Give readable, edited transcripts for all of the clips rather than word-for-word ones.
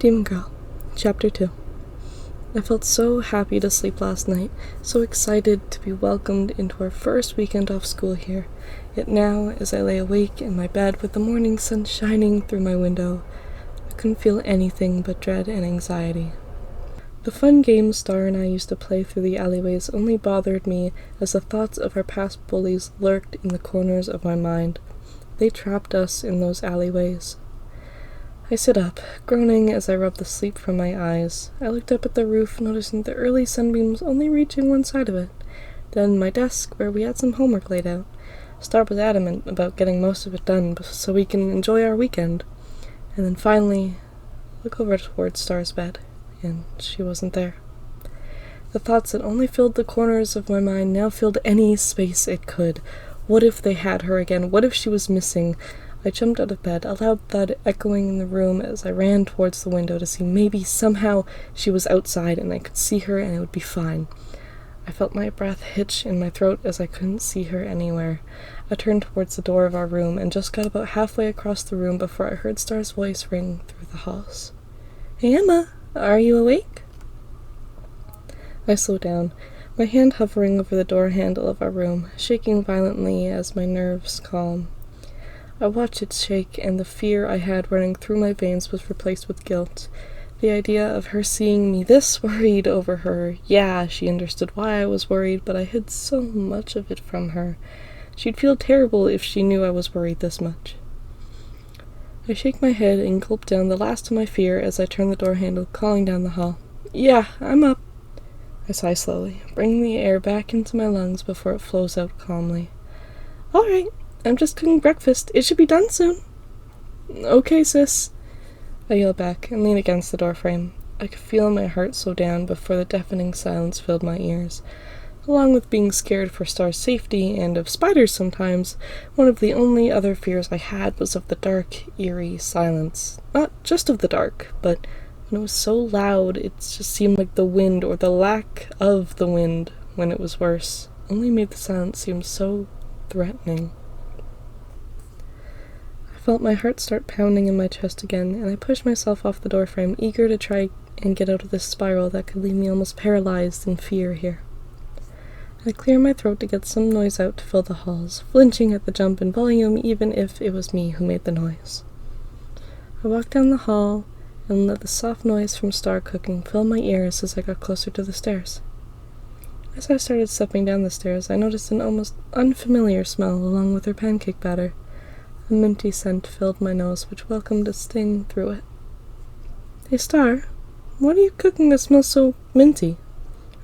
Demon Girl, Chapter 2. I felt so happy to sleep last night, so excited to be welcomed into our first weekend off school here. Yet now, as I lay awake in my bed with the morning sun shining through my window, I couldn't feel anything but dread and anxiety. The fun games Star and I used to play through the alleyways only bothered me as the thoughts of our past bullies lurked in the corners of my mind. They trapped us in those alleyways. I sit up, groaning as I rub the sleep from my eyes. I looked up at the roof, noticing the early sunbeams only reaching one side of it. Then my desk, where we had some homework laid out. Star was adamant about getting most of it done so we can enjoy our weekend. And then finally, look over towards Star's bed, and she wasn't there. The thoughts that only filled the corners of my mind now filled any space it could. What if they had her again? What if she was missing? I jumped out of bed, a loud thud echoing in the room as I ran towards the window to see maybe somehow she was outside and I could see her and it would be fine. I felt my breath hitch in my throat as I couldn't see her anywhere. I turned towards the door of our room and just got about halfway across the room before I heard Star's voice ring through the halls. "Hey Emma, are you awake?" I slowed down, my hand hovering over the door handle of our room, shaking violently as my nerves calmed. I watched it shake, and the fear I had running through my veins was replaced with guilt. The idea of her seeing me this worried over her. Yeah, she understood why I was worried, but I hid so much of it from her. She'd feel terrible if she knew I was worried this much. I shake my head and gulp down the last of my fear as I turn the door handle, calling down the hall. "Yeah, I'm up." I sigh slowly, bringing the air back into my lungs before it flows out calmly. "All right. I'm just cooking breakfast. It should be done soon." "Okay, sis," I yell back and lean against the doorframe. I could feel my heart slow down before the deafening silence filled my ears. Along with being scared for Star's safety and of spiders sometimes, one of the only other fears I had was of the dark, eerie silence. Not just of the dark, but when it was so loud, it just seemed like the wind, or the lack of the wind when it was worse, only made the silence seem so threatening. I felt my heart start pounding in my chest again, and I pushed myself off the doorframe, eager to try and get out of this spiral that could leave me almost paralyzed in fear here. I cleared my throat to get some noise out to fill the halls, flinching at the jump in volume even if it was me who made the noise. I walked down the hall and let the soft noise from Star cooking fill my ears as I got closer to the stairs. As I started stepping down the stairs, I noticed an almost unfamiliar smell along with her pancake batter. A minty scent filled my nose, which welcomed a sting through it. "Hey, Star, what are you cooking that smells so minty?"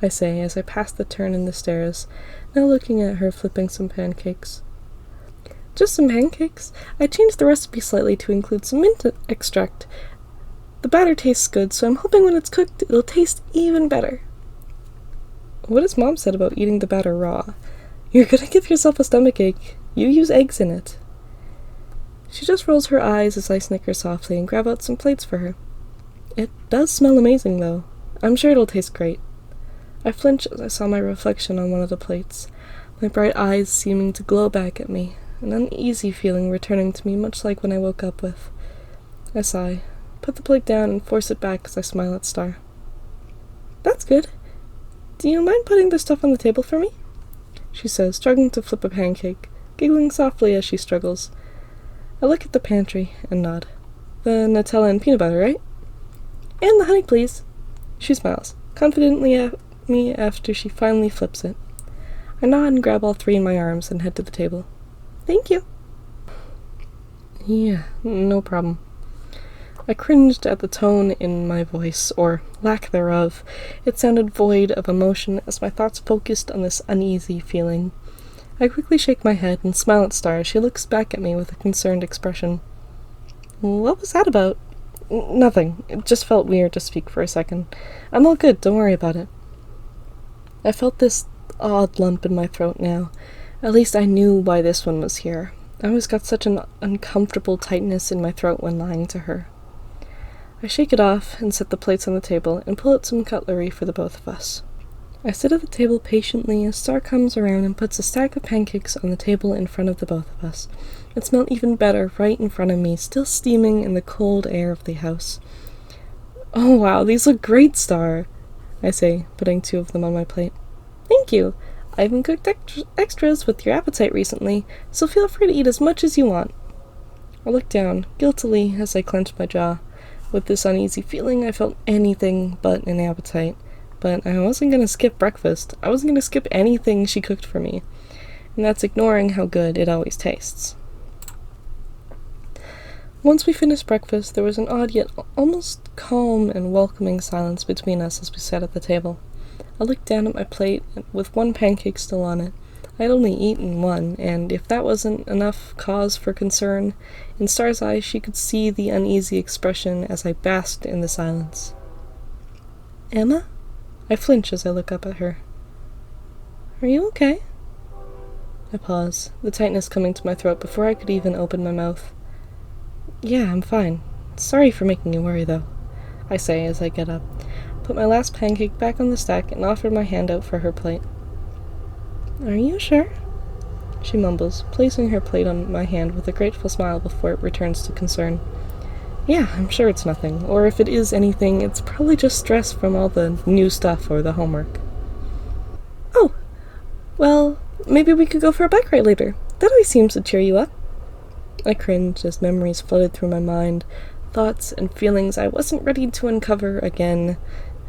I say as I pass the turn in the stairs, now looking at her flipping some pancakes. "Just some pancakes. I changed the recipe slightly to include some mint extract. The batter tastes good, so I'm hoping when it's cooked, it'll taste even better." "What has Mom said about eating the batter raw? You're gonna give yourself a stomachache. You use eggs in it." She just rolls her eyes as I snicker softly and grab out some plates for her. "It does smell amazing, though. I'm sure it'll taste great." I flinched as I saw my reflection on one of the plates, my bright eyes seeming to glow back at me, an uneasy feeling returning to me much like when I woke up with. I sigh, put the plate down and force it back as I smile at Star. "That's good. Do you mind putting the stuff on the table for me?" she says, struggling to flip a pancake, giggling softly as she struggles. I look at the pantry and nod. "The Nutella and peanut butter, right?" "And the honey, please." She smiles, confidently at me after she finally flips it. I nod and grab all three in my arms and head to the table. "Thank you." "Yeah, no problem." I cringed at the tone in my voice, or lack thereof. It sounded void of emotion as my thoughts focused on this uneasy feeling. I quickly shake my head and smile at Star as she looks back at me with a concerned expression. "What was that about?" "Nothing. It just felt weird to speak for a second. I'm all good, don't worry about it." I felt this odd lump in my throat now. At least I knew why this one was here. I always got such an uncomfortable tightness in my throat when lying to her. I shake it off and set the plates on the table and pull out some cutlery for the both of us. I sit at the table patiently as Star comes around and puts a stack of pancakes on the table in front of the both of us. It smelled even better right in front of me, still steaming in the cold air of the house. Oh wow, these look great, Star, I say, putting 2 of them on my plate. Thank you. I even cooked extras with your appetite recently, so feel free to eat as much as you want. I looked down, guiltily, as I clenched my jaw. With this uneasy feeling, I felt anything but an appetite. But I wasn't going to skip breakfast. I wasn't going to skip anything she cooked for me. And that's ignoring how good it always tastes. Once we finished breakfast, there was an odd yet almost calm and welcoming silence between us as we sat at the table. I looked down at my plate with 1 pancake still on it. I had only eaten 1, and if that wasn't enough cause for concern, in Star's eyes she could see the uneasy expression as I basked in the silence. Emma? I flinch as I look up at her. Are you okay? I pause, the tightness coming to my throat before I could even open my mouth. Yeah, I'm fine. Sorry for making you worry, though, I say as I get up, put my last pancake back on the stack, and offer my hand out for her plate. Are you sure? She mumbles, placing her plate on my hand with a grateful smile before it returns to concern. Yeah, I'm sure it's nothing, or if it is anything, it's probably just stress from all the new stuff or the homework. Oh, well, maybe we could go for a bike ride later. That always seems to cheer you up. I cringed as memories flooded through my mind, thoughts and feelings I wasn't ready to uncover again,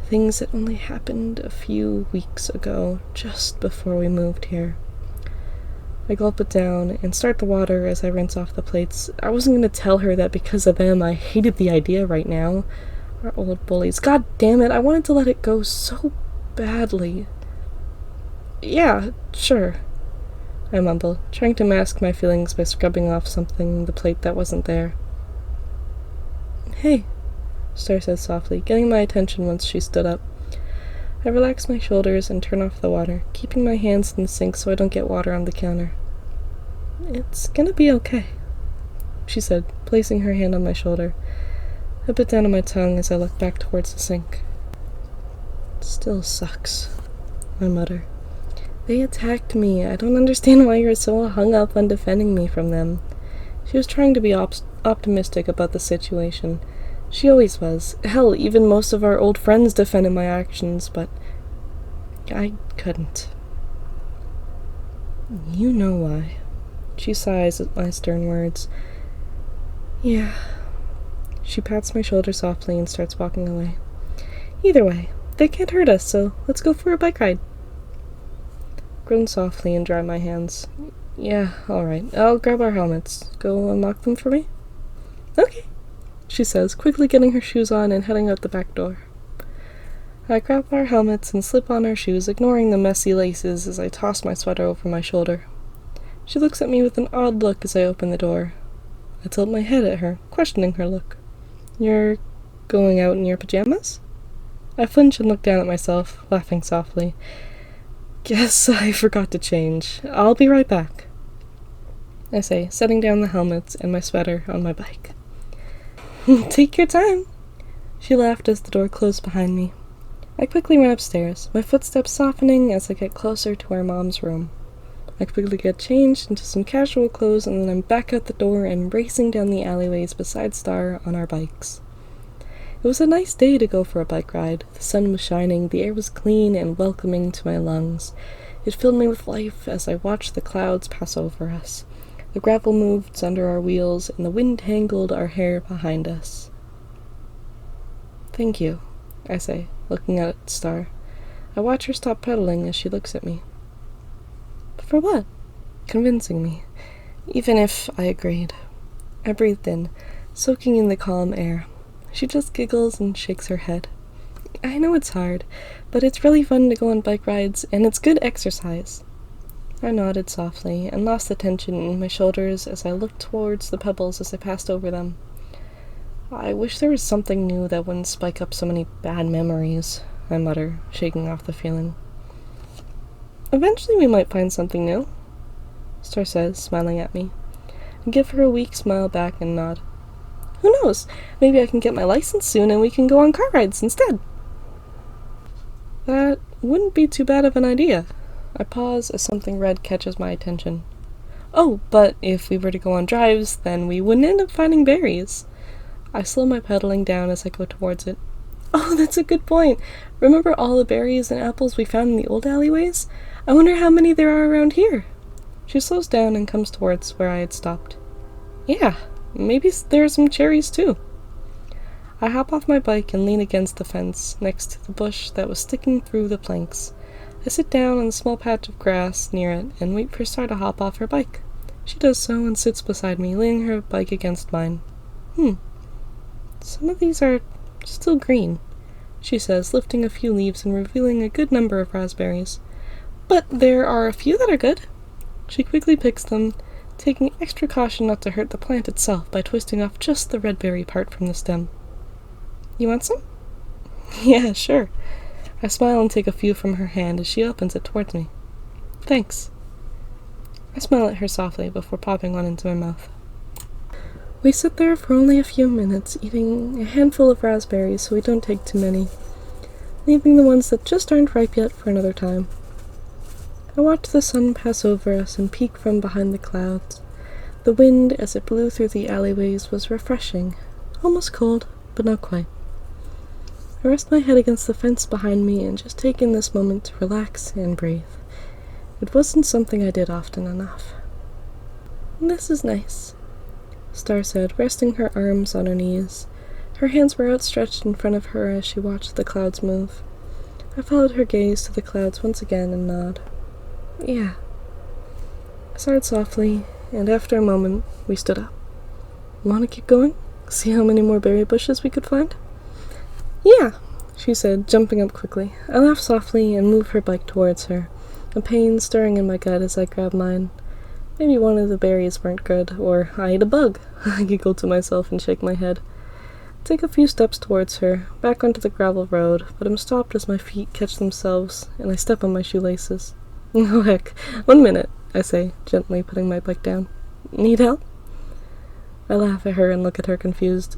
things that only happened a few weeks ago, just before we moved here. I gulp it down and start the water as I rinse off the plates. I wasn't going to tell her that because of them I hated the idea right now. Our old bullies. God damn it, I wanted to let it go so badly. Yeah, sure, I mumble, trying to mask my feelings by scrubbing off something the plate that wasn't there. Hey, Star says softly, getting my attention once she stood up. I relax my shoulders and turn off the water, keeping my hands in the sink so I don't get water on the counter. It's gonna be okay, she said, placing her hand on my shoulder. I bit down on my tongue as I looked back towards the sink. Still sucks, I mutter. They attacked me. I don't understand why you're so hung up on defending me from them. She was trying to be optimistic about the situation. She always was. Hell, even most of our old friends defended my actions, but I couldn't. You know why. She sighs at my stern words. Yeah. She pats my shoulder softly and starts walking away. Either way, they can't hurt us, so let's go for a bike ride. Groan softly and dry my hands. Yeah, alright. I'll grab our helmets. Go unlock them for me? Okay, she says, quickly getting her shoes on and heading out the back door. I grab our helmets and slip on our shoes, ignoring the messy laces as I toss my sweater over my shoulder. She looks at me with an odd look as I open the door. I tilt my head at her, questioning her look. You're going out in your pajamas? I flinch and look down at myself, laughing softly. Guess I forgot to change. I'll be right back, I say, setting down the helmets and my sweater on my bike. Take your time, she laughed as the door closed behind me. I quickly run upstairs, my footsteps softening as I get closer to our mom's room. I quickly get changed into some casual clothes, and then I'm back out the door and racing down the alleyways beside Star on our bikes. It was a nice day to go for a bike ride. The sun was shining, the air was clean and welcoming to my lungs. It filled me with life as I watched the clouds pass over us. The gravel moved under our wheels, and the wind tangled our hair behind us. Thank you, I say, looking at Star. I watch her stop pedaling as she looks at me. For what? Convincing me, even if I agreed. I breathed in, soaking in the calm air. She just giggles and shakes her head. I know it's hard, but it's really fun to go on bike rides, and it's good exercise. I nodded softly and lost the tension in my shoulders as I looked towards the pebbles as I passed over them. I wish there was something new that wouldn't spike up so many bad memories, I mutter, shaking off the feeling. Eventually we might find something new, Star says, smiling at me. I give her a weak smile back and nod. Who knows? Maybe I can get my license soon and we can go on car rides instead. That wouldn't be too bad of an idea. I pause as something red catches my attention. Oh, but if we were to go on drives, then we wouldn't end up finding berries. I slow my pedaling down as I go towards it. Oh, that's a good point. Remember all the berries and apples we found in the old alleyways? I wonder how many there are around here. She slows down and comes towards where I had stopped. Yeah, maybe there are some cherries too. I hop off my bike and lean against the fence, next to the bush that was sticking through the planks. I sit down on a small patch of grass near it and wait for Star to hop off her bike. She does so and sits beside me, leaning her bike against mine. Some of these are still green, she says, lifting a few leaves and revealing a good number of raspberries. But there are a few that are good. She quickly picks them, taking extra caution not to hurt the plant itself by twisting off just the red berry part from the stem. You want some? Yeah, sure. I smile and take a few from her hand as she opens it towards me. Thanks. I smile at her softly before popping one into my mouth. We sit there for only a few minutes, eating a handful of raspberries so we don't take too many, leaving the ones that just aren't ripe yet for another time. I watched the sun pass over us and peek from behind the clouds. The wind, as it blew through the alleyways, was refreshing, almost cold, but not quite. I rest my head against the fence behind me and just take in this moment to relax and breathe. It wasn't something I did often enough. This is nice, Star said, resting her arms on her knees. Her hands were outstretched in front of her as she watched the clouds move. I followed her gaze to the clouds once again and nod. Yeah. I sighed softly, and after a moment, we stood up. Want to keep going? See how many more berry bushes we could find? Yeah, she said, jumping up quickly. I laughed softly and moved her bike towards her, a pain stirring in my gut as I grabbed mine. Maybe one of the berries weren't good, or I ate a bug. I giggled to myself and shake my head. Take a few steps towards her, back onto the gravel road, but I'm stopped as my feet catch themselves, and I step on my shoelaces. Oh heck, 1 minute, I say, gently putting my bike down. Need help? I laugh at her and look at her confused.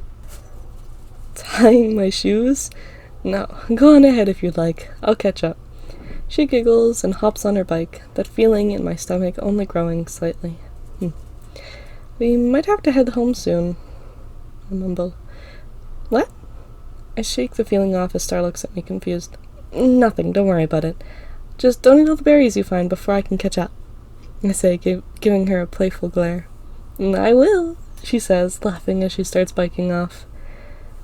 Tying my shoes? No, go on ahead if you'd like. I'll catch up. She giggles and hops on her bike, that feeling in my stomach only growing slightly. We might have to head home soon, I mumble. What? I shake the feeling off as Star looks at me confused. Nothing, don't worry about it. Just don't eat all the berries you find before I can catch up, I say, giving her a playful glare. I will, she says, laughing as she starts biking off.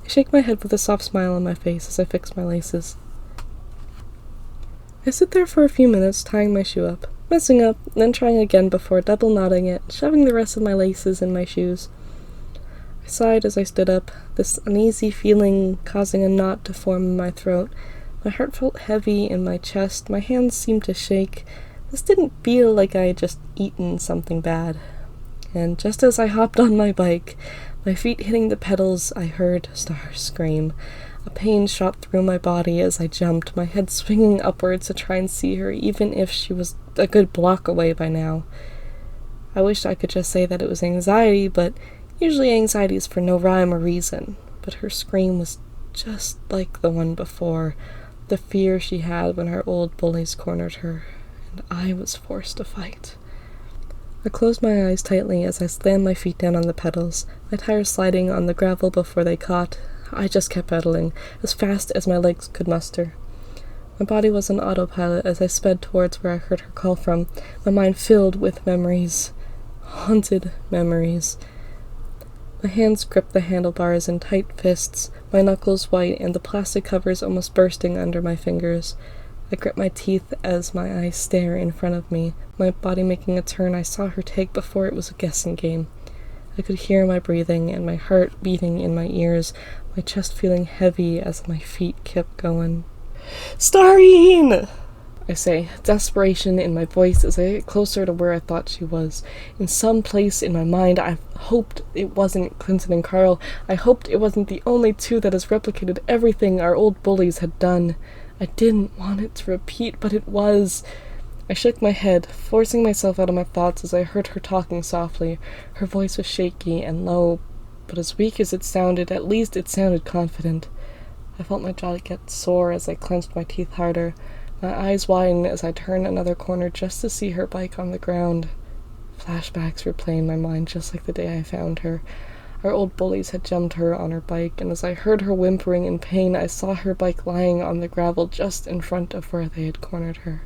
I shake my head with a soft smile on my face as I fix my laces. I sit there for a few minutes tying my shoe up, messing up, then trying again before double knotting it, shoving the rest of my laces in my shoes. I sighed as I stood up, this uneasy feeling causing a knot to form in my throat. My heart felt heavy in my chest, my hands seemed to shake. This didn't feel like I had just eaten something bad. And just as I hopped on my bike, my feet hitting the pedals, I heard Star scream. A pain shot through my body as I jumped, my head swinging upwards to try and see her, even if she was a good block away by now. I wished I could just say that it was anxiety, but usually anxiety is for no rhyme or reason. But her scream was just like the one before, the fear she had when her old bullies cornered her, and I was forced to fight. I closed my eyes tightly as I slammed my feet down on the pedals, my tires sliding on the gravel before they caught. I just kept pedaling, as fast as my legs could muster. My body was on autopilot as I sped towards where I heard her call from, my mind filled with memories. Haunted memories. My hands gripped the handlebars in tight fists, my knuckles white and the plastic covers almost bursting under my fingers. I grit my teeth as my eyes stare in front of me, my body making a turn I saw her take before it was a guessing game. I could hear my breathing and my heart beating in my ears, my chest feeling heavy as my feet kept going. Starine! I say, desperation in my voice as I get closer to where I thought she was. In some place in my mind, I hoped it wasn't Clinton and Carl. I hoped it wasn't the only two that has replicated everything our old bullies had done. I didn't want it to repeat, but it was. I shook my head, forcing myself out of my thoughts as I heard her talking softly. Her voice was shaky and low, but as weak as it sounded, at least it sounded confident. I felt my jaw get sore as I clenched my teeth harder. My eyes widened as I turned another corner just to see her bike on the ground. Flashbacks replayed in my mind just like the day I found her. Our old bullies had jumped her on her bike, and as I heard her whimpering in pain, I saw her bike lying on the gravel just in front of where they had cornered her.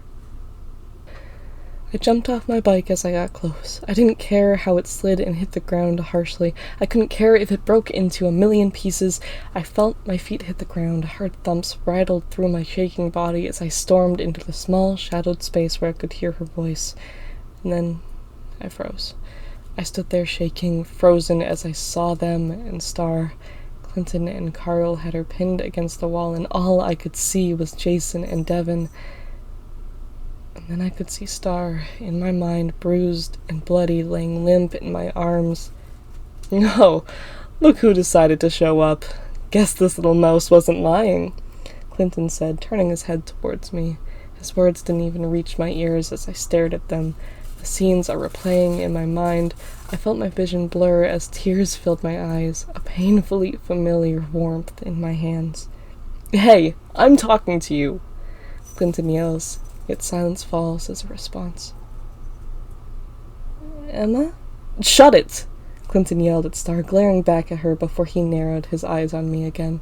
I jumped off my bike as I got close. I didn't care how it slid and hit the ground harshly. I couldn't care if it broke into a million pieces. I felt my feet hit the ground. Hard thumps rattled through my shaking body as I stormed into the small, shadowed space where I could hear her voice. And then I froze. I stood there shaking, frozen, as I saw them and Star. Clinton and Carl had her pinned against the wall, and all I could see was Jason and Devin. And then I could see Star, in my mind, bruised and bloody, laying limp in my arms. "Oh, look who decided to show up. Guess this little mouse wasn't lying," Clinton said, turning his head towards me. His words didn't even reach my ears as I stared at them. The scenes are replaying in my mind. I felt my vision blur as tears filled my eyes, a painfully familiar warmth in my hands. "Hey, I'm talking to you," Clinton yells, yet silence falls as a response. "Emma?" "Shut it!" Clinton yelled at Star, glaring back at her before he narrowed his eyes on me again.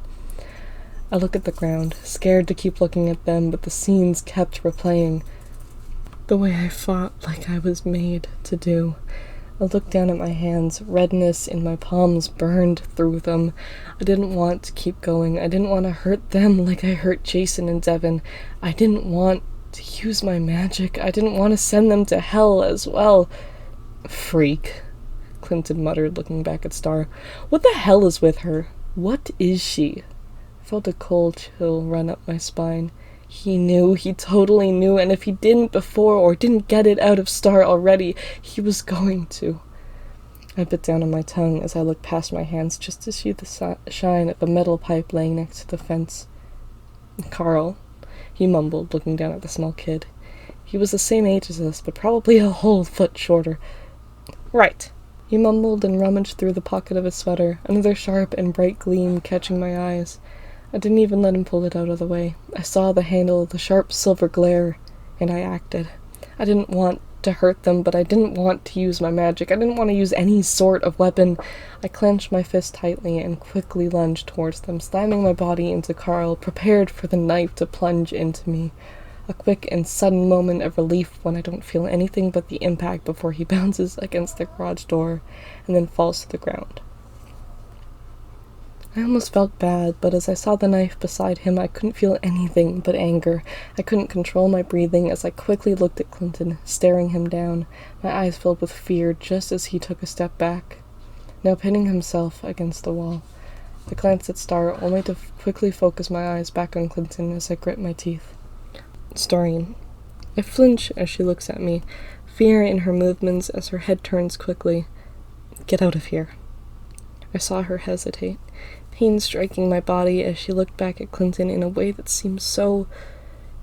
I look at the ground, scared to keep looking at them, but the scenes kept replaying. The way I fought like I was made to do. I looked down at my hands. Redness in my palms burned through them. I didn't want to keep going. I didn't want to hurt them like I hurt Jason and Devin. I didn't want to use my magic. I didn't want to send them to hell as well. "Freak," Clinton muttered, looking back at Star. "What the hell is with her? What is she?" I felt a cold chill run up my spine. He knew, he totally knew, and if he didn't before or didn't get it out of Star already, he was going to. I bit down on my tongue as I looked past my hands just to see the shine of a metal pipe laying next to the fence. "Carl," he mumbled, looking down at the small kid. He was the same age as us, but probably a whole foot shorter. "Right," he mumbled and rummaged through the pocket of his sweater, another sharp and bright gleam catching my eyes. I didn't even let him pull it out of the way. I saw the handle, the sharp silver glare, and I acted. I didn't want to hurt them, but I didn't want to use my magic. I didn't want to use any sort of weapon. I clenched my fist tightly and quickly lunged towards them, slamming my body into Carl, prepared for the knife to plunge into me. A quick and sudden moment of relief when I don't feel anything but the impact before he bounces against the garage door and then falls to the ground. I almost felt bad, but as I saw the knife beside him, I couldn't feel anything but anger. I couldn't control my breathing as I quickly looked at Clinton, staring him down, my eyes filled with fear just as he took a step back, now pinning himself against the wall. I glanced at Star, only to quickly focus my eyes back on Clinton as I grit my teeth. "Starine." I flinch as she looks at me, fear in her movements as her head turns quickly. "Get out of here." I saw her hesitate, pain striking my body as she looked back at Clinton in a way that seemed so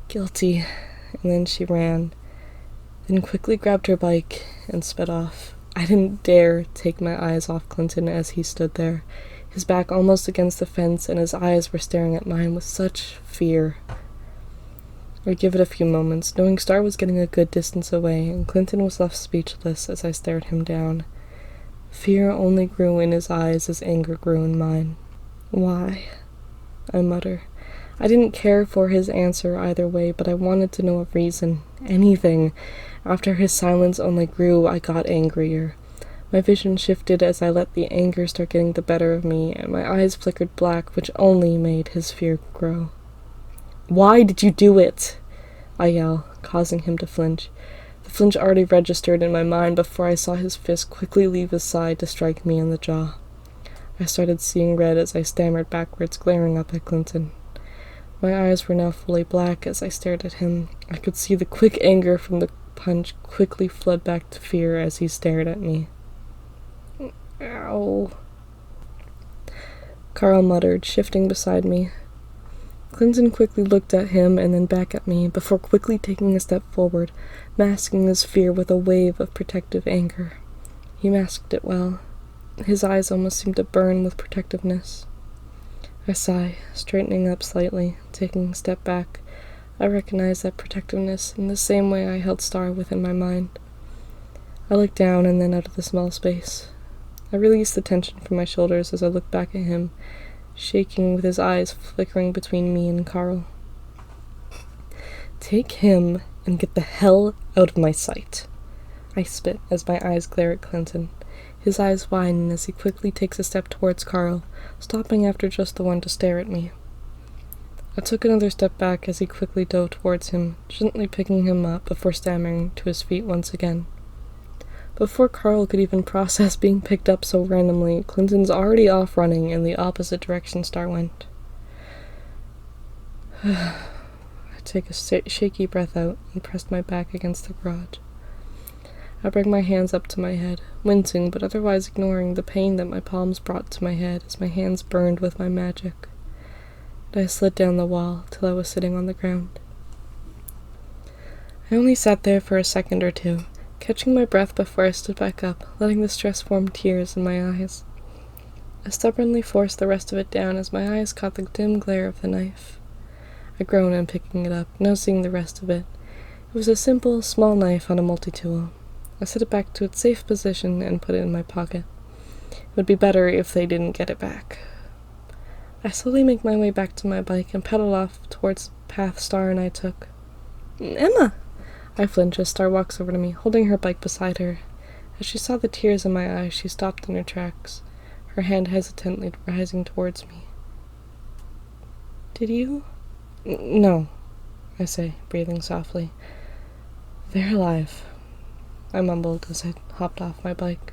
guilty, and then she ran, then quickly grabbed her bike and sped off. I didn't dare take my eyes off Clinton as he stood there, his back almost against the fence, and his eyes were staring at mine with such fear. I'd give it a few moments, knowing Star was getting a good distance away, and Clinton was left speechless as I stared him down. Fear only grew in his eyes as anger grew in mine. "Why?" I mutter. I didn't care for his answer either way, but I wanted to know a reason. Anything. After his silence only grew, I got angrier. My vision shifted as I let the anger start getting the better of me, and my eyes flickered black, which only made his fear grow. "Why did you do it?" I yell, causing him to flinch. The flinch already registered in my mind before I saw his fist quickly leave his side to strike me in the jaw. I started seeing red as I stammered backwards, glaring up at Clinton. My eyes were now fully black as I stared at him. I could see the quick anger from the punch quickly flood back to fear as he stared at me. "Ow," Carl muttered, shifting beside me. Clinton quickly looked at him and then back at me, before quickly taking a step forward, masking his fear with a wave of protective anger. He masked it well. His eyes almost seemed to burn with protectiveness. I sigh, straightening up slightly, taking a step back. I recognized that protectiveness in the same way I held Star within my mind. I looked down and then out of the small space. I released the tension from my shoulders as I looked back at him, shaking with his eyes flickering between me and Carl. Take him and get the hell out of my sight. I spit as my eyes glare at Clinton. His eyes widen as he quickly takes a step towards Carl, stopping after just the one to stare at me. I took another step back as he quickly dove towards him, gently picking him up before stammering to his feet once again. Before Carl could even process being picked up so randomly, Clinton's already off running in the opposite direction Star went. I take a shaky breath out and pressed my back against the garage. I bring my hands up to my head, wincing but otherwise ignoring the pain that my palms brought to my head as my hands burned with my magic. And I slid down the wall till I was sitting on the ground. I only sat there for a second or two, catching my breath before I stood back up, letting the stress form tears in my eyes. I stubbornly forced the rest of it down as my eyes caught the dim glare of the knife. I groaned in picking it up, now seeing the rest of it. It was a simple, small knife on a multi-tool. I set it back to its safe position and put it in my pocket. It would be better if they didn't get it back. I slowly make my way back to my bike and pedal off towards the path Star and I took. Emma! I flinch as Star walks over to me, holding her bike beside her. As she saw the tears in my eyes, she stopped in her tracks, her hand hesitantly rising towards me. Did you? No, I say, breathing softly. They're alive, I mumbled as I hopped off my bike.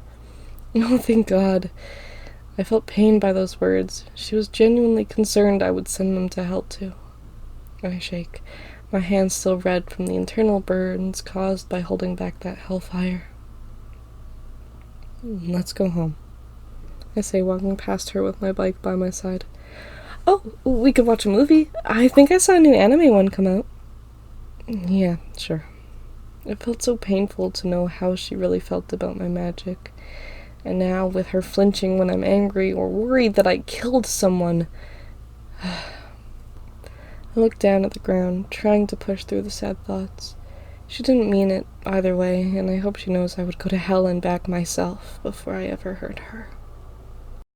Oh, thank God. I felt pained by those words. She was genuinely concerned I would send them to hell too. I shake, my hands still red from the internal burns caused by holding back that hellfire. Let's go home, I say, walking past her with my bike by my side. Oh, we could watch a movie. I think I saw a new anime one come out. Yeah, sure. It felt so painful to know how she really felt about my magic. And now, with her flinching when I'm angry or worried that I killed someone, I looked down at the ground, trying to push through the sad thoughts. She didn't mean it either way, and I hope she knows I would go to hell and back myself before I ever hurt her.